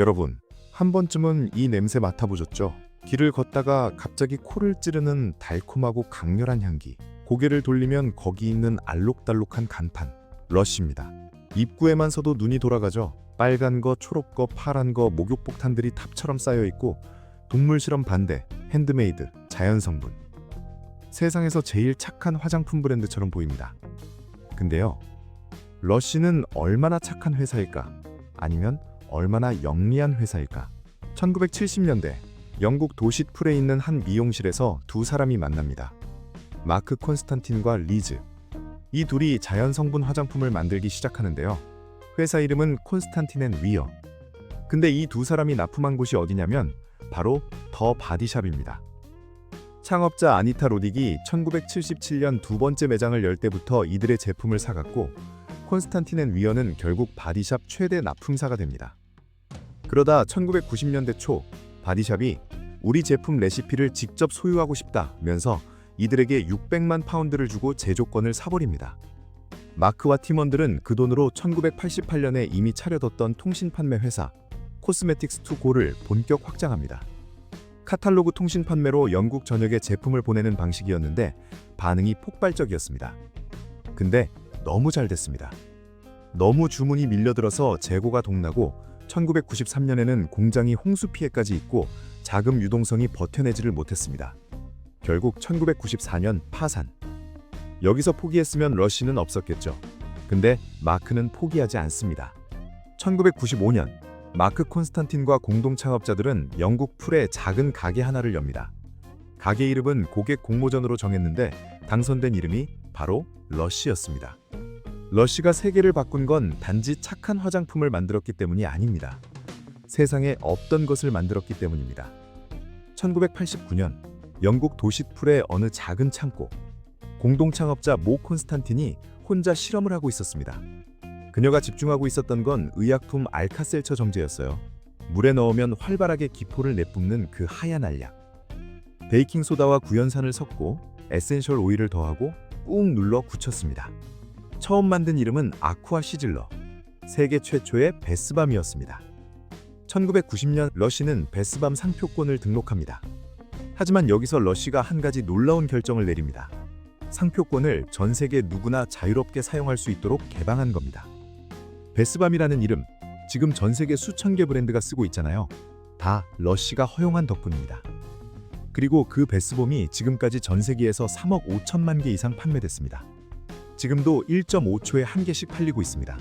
여러분, 한 번쯤은 이 냄새 맡아보셨죠? 길을 걷다가 갑자기 코를 찌르는 달콤하고 강렬한 향기. 고개를 돌리면 거기 있는 알록달록한 간판. 러쉬입니다. 입구에만 서도 눈이 돌아가죠. 빨간 거, 초록 거, 파란 거, 목욕폭탄들이 탑처럼 쌓여 있고 동물 실험 반대, 핸드메이드, 자연 성분. 세상에서 제일 착한 화장품 브랜드처럼 보입니다. 근데요, 러쉬는 얼마나 착한 회사일까? 아니면 얼마나 영리한 회사일까? 1970년대 영국 도시풀에 있는 한 미용실에서 두 사람이 만납니다. 마크 콘스탄틴과 리즈. 이 둘이 자연 성분 화장품을 만들기 시작하는데요. 회사 이름은 콘스탄틴 앤 위어. 근데 이 두 사람이 납품한 곳이 어디냐면 바로 더 바디샵입니다. 창업자 아니타 로딕이 1977년 두 번째 매장을 열 때부터 이들의 제품을 사갔고 콘스탄틴 앤 위어는 결국 바디샵 최대 납품사가 됩니다. 그러다 1990년대 초 바디샵이 우리 제품 레시피를 직접 소유하고 싶다면서 이들에게 600만 파운드를 주고 제조권을 사버립니다. 마크와 팀원들은 그 돈으로 1988년에 이미 차려뒀던 통신 판매 회사 코스메틱스 투 고를 본격 확장합니다. 카탈로그 통신 판매로 영국 전역에 제품을 보내는 방식이었는데 반응이 폭발적이었습니다. 근데 너무 잘 됐습니다. 너무 주문이 밀려들어서 재고가 동나고 1993년에는 공장이 홍수 피해까지 있고 자금 유동성이 버텨내지를 못했습니다. 결국 1994년 파산. 여기서 포기했으면 러쉬는 없었겠죠. 근데 마크는 포기하지 않습니다. 1995년 마크 콘스탄틴과 공동 창업자들은 영국 풀에 작은 가게 하나를 엽니다. 가게 이름은 고객 공모전으로 정했는데 당선된 이름이 바로 러쉬였습니다. 러쉬가 세계를 바꾼 건 단지 착한 화장품을 만들었기 때문이 아닙니다. 세상에 없던 것을 만들었기 때문입니다. 1989년 영국 도시풀의 어느 작은 창고. 공동 창업자 모 콘스탄틴이 혼자 실험을 하고 있었습니다. 그녀가 집중하고 있었던 건 의약품 알카셀처 정제였어요. 물에 넣으면 활발하게 기포를 내뿜는 그 하얀 알약. 베이킹소다와 구연산을 섞고 에센셜 오일을 더하고 꾹 눌러 굳혔습니다. 처음 만든 이름은 아쿠아 시즐러. 세계 최초의 베스밤이었습니다. 1990년 러쉬는 베스밤 상표권을 등록합니다. 하지만 여기서 러쉬가 한 가지 놀라운 결정을 내립니다. 상표권을 전 세계 누구나 자유롭게 사용할 수 있도록 개방한 겁니다. 베스밤이라는 이름, 지금 전 세계 수천 개 브랜드가 쓰고 있잖아요. 다 러쉬가 허용한 덕분입니다. 그리고 그 베스봄이 지금까지 전 세계에서 3억 5천만 개 이상 판매됐습니다. 지금도 1.5초에 한 개씩 팔리고 있습니다.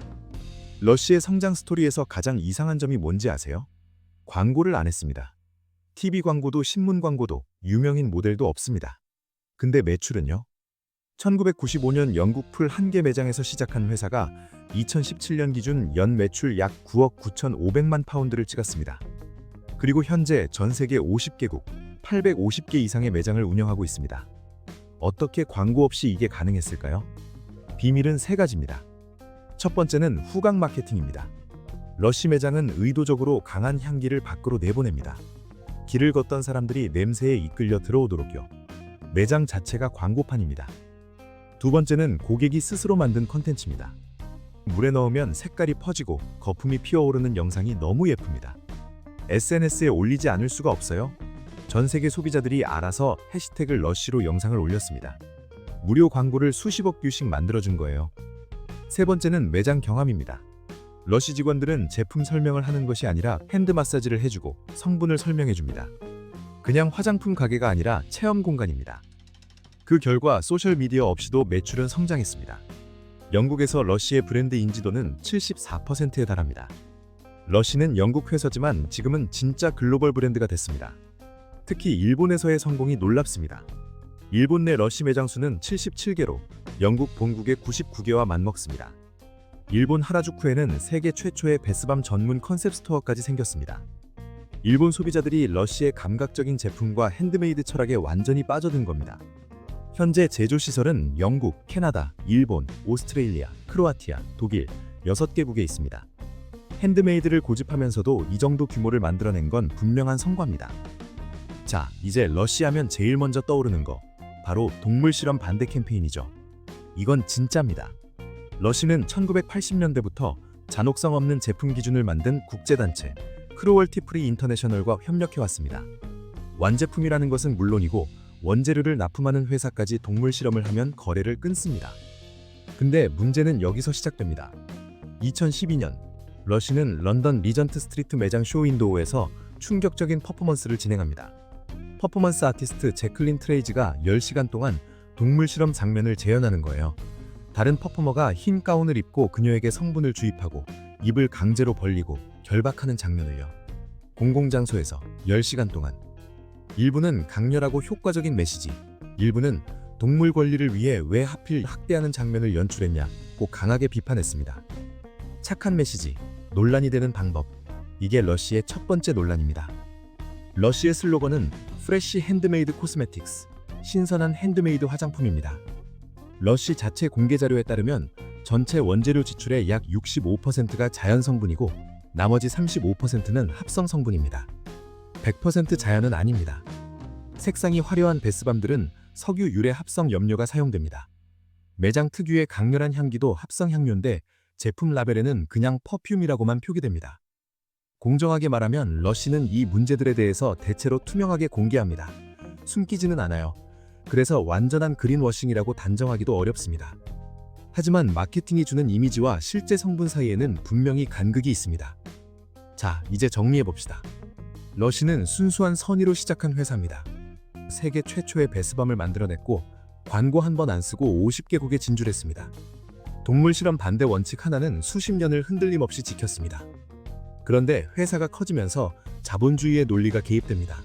러쉬의 성장 스토리에서 가장 이상한 점이 뭔지 아세요? 광고를 안 했습니다. TV 광고도 신문 광고도 유명인 모델도 없습니다. 근데 매출은요? 1995년 영국 풀 한 개 매장에서 시작한 회사가 2017년 기준 연 매출 약 9억 9,500만 파운드를 찍었습니다. 그리고 현재 전 세계 50개국, 850개 이상의 매장을 운영하고 있습니다. 어떻게 광고 없이 이게 가능했을까요? 비밀은 세 가지입니다. 첫 번째는 후각 마케팅입니다. 러쉬 매장은 의도적으로 강한 향기를 밖으로 내보냅니다. 길을 걷던 사람들이 냄새에 이끌려 들어오도록요. 매장 자체가 광고판입니다. 두 번째는 고객이 스스로 만든 컨텐츠입니다. 물에 넣으면 색깔이 퍼지고 거품이 피어오르는 영상이 너무 예쁩니다. SNS에 올리지 않을 수가 없어요. 전 세계 소비자들이 알아서 해시태그 러쉬로 영상을 올렸습니다. 무료 광고를 수십억 뷰씩 만들어준 거예요. 세 번째는 매장 경험입니다. 러쉬 직원들은 제품 설명을 하는 것이 아니라 핸드 마사지를 해주고 성분을 설명해줍니다. 그냥 화장품 가게가 아니라 체험 공간입니다. 그 결과 소셜미디어 없이도 매출은 성장했습니다. 영국에서 러쉬의 브랜드 인지도는 74%에 달합니다. 러쉬는 영국 회사지만 지금은 진짜 글로벌 브랜드가 됐습니다. 특히 일본에서의 성공이 놀랍습니다. 일본 내 러쉬 매장 수는 77개로 영국 본국의 99개와 맞먹습니다. 일본 하라주쿠에는 세계 최초의 베스밤 전문 컨셉 스토어까지 생겼습니다. 일본 소비자들이 러쉬의 감각적인 제품과 핸드메이드 철학에 완전히 빠져든 겁니다. 현재 제조시설은 영국, 캐나다, 일본, 오스트레일리아, 크로아티아, 독일 6개국에 있습니다. 핸드메이드를 고집하면서도 이 정도 규모를 만들어낸 건 분명한 성과입니다. 자, 이제 러쉬 하면 제일 먼저 떠오르는 거 바로 동물 실험 반대 캠페인이죠. 이건 진짜입니다. 러쉬는 1980년대부터 잔혹성 없는 제품 기준을 만든 국제단체 크루얼티 프리 인터내셔널과 협력해왔습니다. 완제품이라는 것은 물론이고 원재료를 납품하는 회사까지 동물 실험을 하면 거래를 끊습니다. 근데 문제는 여기서 시작됩니다. 2012년 러쉬는 런던 리전트 스트리트 매장 쇼윈도우에서 충격적인 퍼포먼스를 진행합니다. 퍼포먼스 아티스트 제클린 트레이지가 10시간 동안 동물 실험 장면을 재현하는 거예요. 다른 퍼포머가 흰 가운을 입고 그녀에게 성분을 주입하고 입을 강제로 벌리고 결박하는 장면을요. 공공장소에서 10시간 동안. 일부는 강렬하고 효과적인 메시지, 일부는 동물 권리를 위해 왜 하필 학대하는 장면을 연출했냐고 강하게 비판했습니다. 착한 메시지, 논란이 되는 방법. 이게 러쉬의 첫 번째 논란입니다. 러쉬의 슬로건은 프레쉬 핸드메이드 코스메틱스, 신선한 핸드메이드 화장품입니다. 러쉬 자체 공개 자료에 따르면 전체 원재료 지출의 약 65%가 자연 성분이고 나머지 35%는 합성 성분입니다. 100% 자연은 아닙니다. 색상이 화려한 베스밤들은 석유 유래 합성 염료가 사용됩니다. 매장 특유의 강렬한 향기도 합성 향료인데 제품 라벨에는 그냥 퍼퓸이라고만 표기됩니다. 공정하게 말하면 러쉬는 이 문제들에 대해서 대체로 투명하게 공개합니다. 숨기지는 않아요. 그래서 완전한 그린워싱이라고 단정하기도 어렵습니다. 하지만 마케팅이 주는 이미지와 실제 성분 사이에는 분명히 간극이 있습니다. 자, 이제 정리해봅시다. 러쉬는 순수한 선의로 시작한 회사입니다. 세계 최초의 베스밤을 만들어냈고 광고 한 번 안 쓰고 50개국에 진출했습니다. 동물 실험 반대 원칙 하나는 수십 년을 흔들림 없이 지켰습니다. 그런데 회사가 커지면서 자본주의의 논리가 개입됩니다.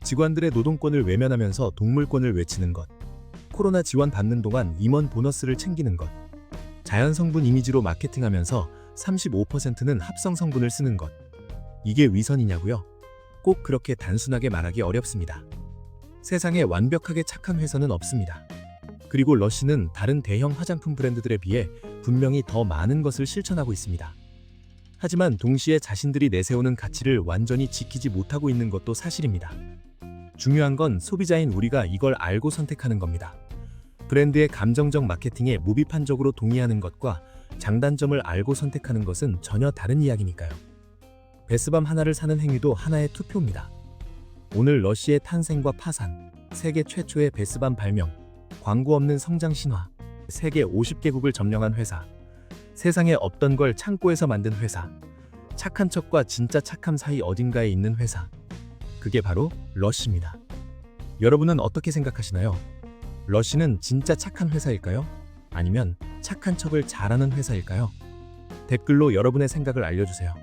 직원들의 노동권을 외면하면서 동물권을 외치는 것, 코로나 지원 받는 동안 임원 보너스를 챙기는 것, 자연 성분 이미지로 마케팅하면서 35%는 합성 성분을 쓰는 것. 이게 위선이냐고요? 꼭 그렇게 단순하게 말하기 어렵습니다. 세상에 완벽하게 착한 회사는 없습니다. 그리고 러쉬는 다른 대형 화장품 브랜드들에 비해 분명히 더 많은 것을 실천하고 있습니다. 하지만 동시에 자신들이 내세우는 가치를 완전히 지키지 못하고 있는 것도 사실입니다. 중요한 건 소비자인 우리가 이걸 알고 선택하는 겁니다. 브랜드의 감정적 마케팅에 무비판적으로 동의하는 것과 장단점을 알고 선택하는 것은 전혀 다른 이야기니까요. 베스밤 하나를 사는 행위도 하나의 투표입니다. 오늘 러쉬의 탄생과 파산, 세계 최초의 베스밤 발명, 광고 없는 성장 신화, 세계 50개국을 점령한 회사, 세상에 없던 걸 창고에서 만든 회사, 착한 척과 진짜 착함 사이 어딘가에 있는 회사. 그게 바로 러쉬입니다. 여러분은 어떻게 생각하시나요? 러쉬는 진짜 착한 회사일까요? 아니면 착한 척을 잘하는 회사일까요? 댓글로 여러분의 생각을 알려주세요.